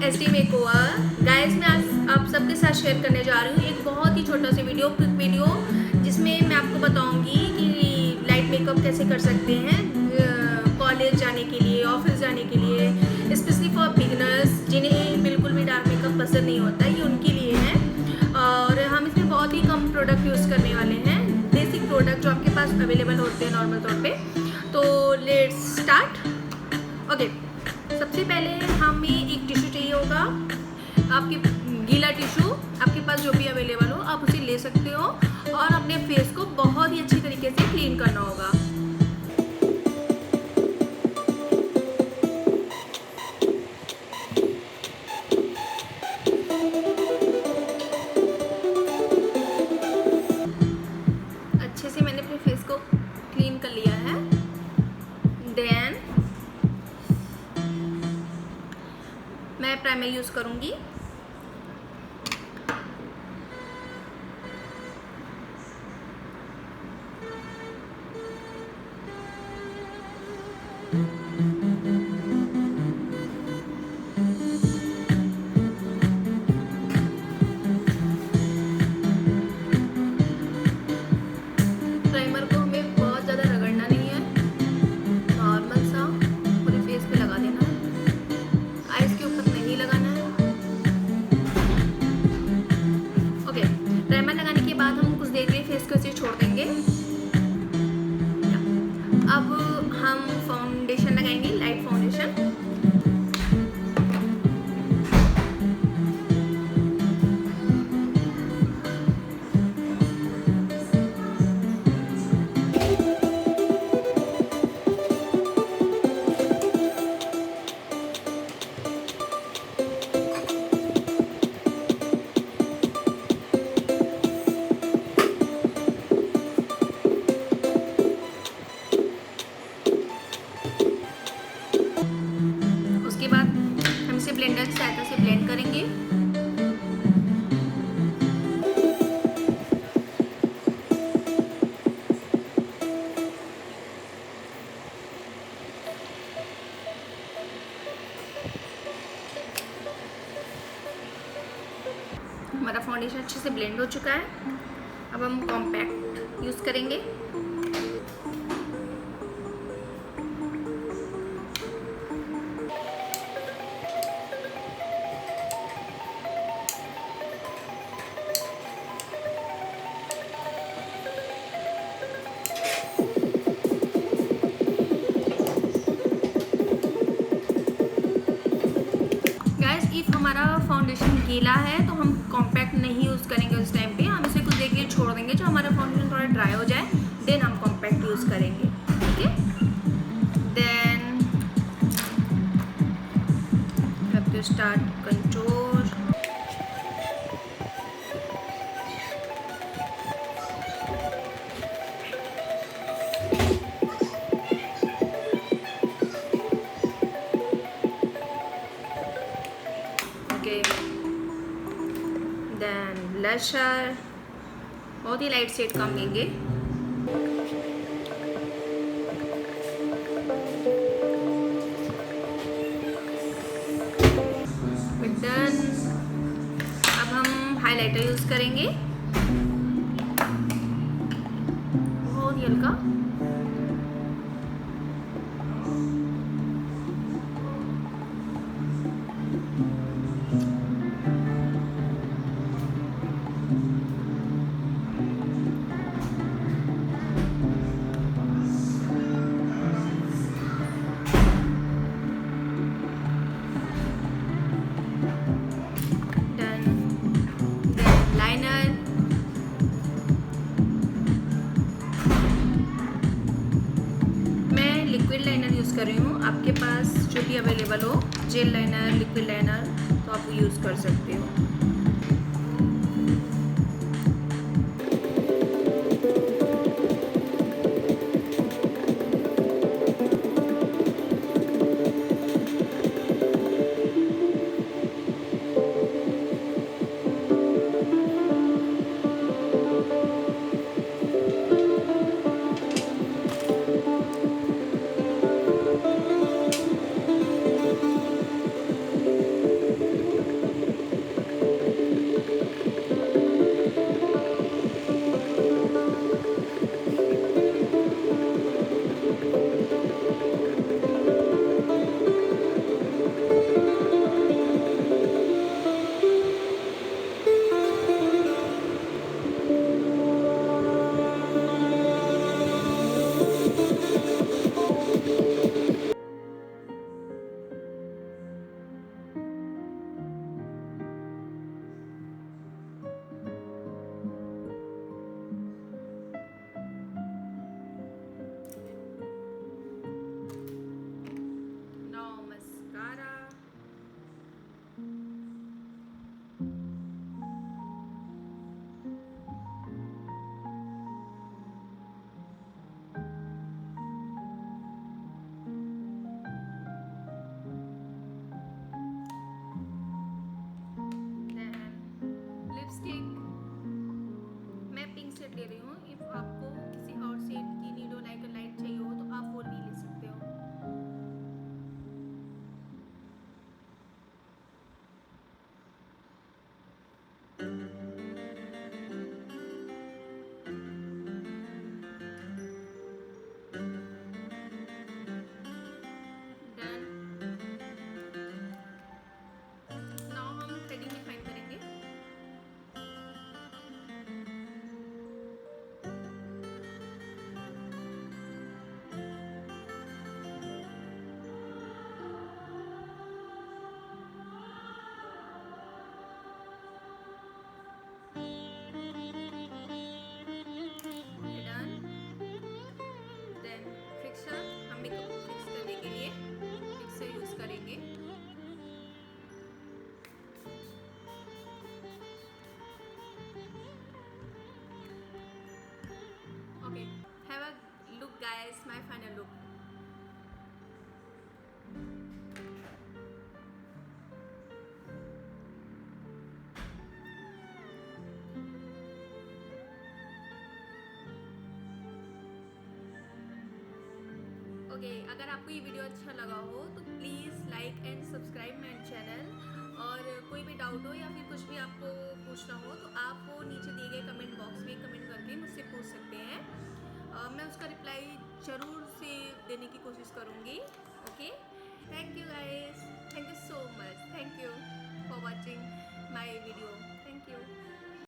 SD makeover. Guys मैं आज आप सबके साथ शेयर करने जा रही हूँ एक बहुत ही छोटा सा वीडियो, क्विक वीडियो, जिसमें मैं आपको बताऊंगी कि लाइट मेकअप कैसे कर सकते हैं कॉलेज जाने के लिए, ऑफिस जाने के लिए, स्पेशली फॉर बिगिनर्स जिन्हें बिल्कुल भी डार्क मेकअप पसंद नहीं होता, ये उनके लिए है। और हम इसमें बहुत ही कम प्रोडक्ट यूज़ करने वाले हैं, बेसिक प्रोडक्ट जो आपके पास अवेलेबल होते हैं नॉर्मल तौर पे। तो लेट्स स्टार्ट। ओके, सबसे पहले हमें एक टिश्यू चाहिए होगा, आपके गीला टिश्यू आपके पास जो भी अवेलेबल हो आप उसे ले सकते हो, और अपने फेस को बहुत ही अच्छी तरीके से क्लीन करना होगा। अच्छे से मैंने अपने फेस को क्लीन कर लिया है। देन मैं प्राइमर यूज़ करूँगी। प्राइमर को हमें बहुत ज़्यादा रगड़ना नहीं है, नॉर्मल सा पूरे फेस पे लगा देना है, आइज़ के ऊपर नहीं लगाना है। ओके, प्राइमर लगाने के बाद हम कुछ देर के लिए फेस को ऐसे छोड़ देंगे। अब हम फाउंडेशन लगाएंगे, लाइट फाउंडेशन। उसके बाद हम इसे ब्लेंडर की सहायता से ब्लेंड करेंगे। हमारा फाउंडेशन अच्छे से ब्लेंड हो चुका है। अब हम कॉम्पैक्ट यूज़ करेंगे। इफ़ हमारा फाउंडेशन गीला है तो हम कॉम्पैक्ट नहीं यूज़ करेंगे उस टाइम पे, हम इसे कुछ देर के लिए छोड़ देंगे जो हमारा फाउंडेशन थोड़ा ड्राई हो जाए, देन हम कॉम्पैक्ट यूज़ करेंगे। ठीक है, then have to start control. Then blusher, बहुत ही लाइट शेड कम लेंगे। डन। अब हम हाइलाइटर यूज़ करेंगे, बहुत ही हल्का। लिक्विड लाइनर यूज़ कर रही हूँ, आपके पास जो भी अवेलेबल हो, जेल लाइनर, लिक्विड लाइनर, तो आप यूज़ कर सकते हो। डन। नाउ हम थ्रेडिंग डिफाइन करेंगे। Okay done. देन फिक्सर, हम मेकअप को फिक्स करने के लिए फिक्सर यूज करेंगे। Okay, have a look guys, my final look. Okay, अगर आपको ये वीडियो अच्छा लगा हो तो please like and subscribe my channel. और कोई भी डाउट हो या फिर कुछ भी आपको पूछना हो तो आप वो नीचे दिए गए कमेंट बॉक्स में कमेंट करके मुझसे पूछ सकते हैं। मैं उसका रिप्लाई ज़रूर से देने की कोशिश करूँगी। ओके।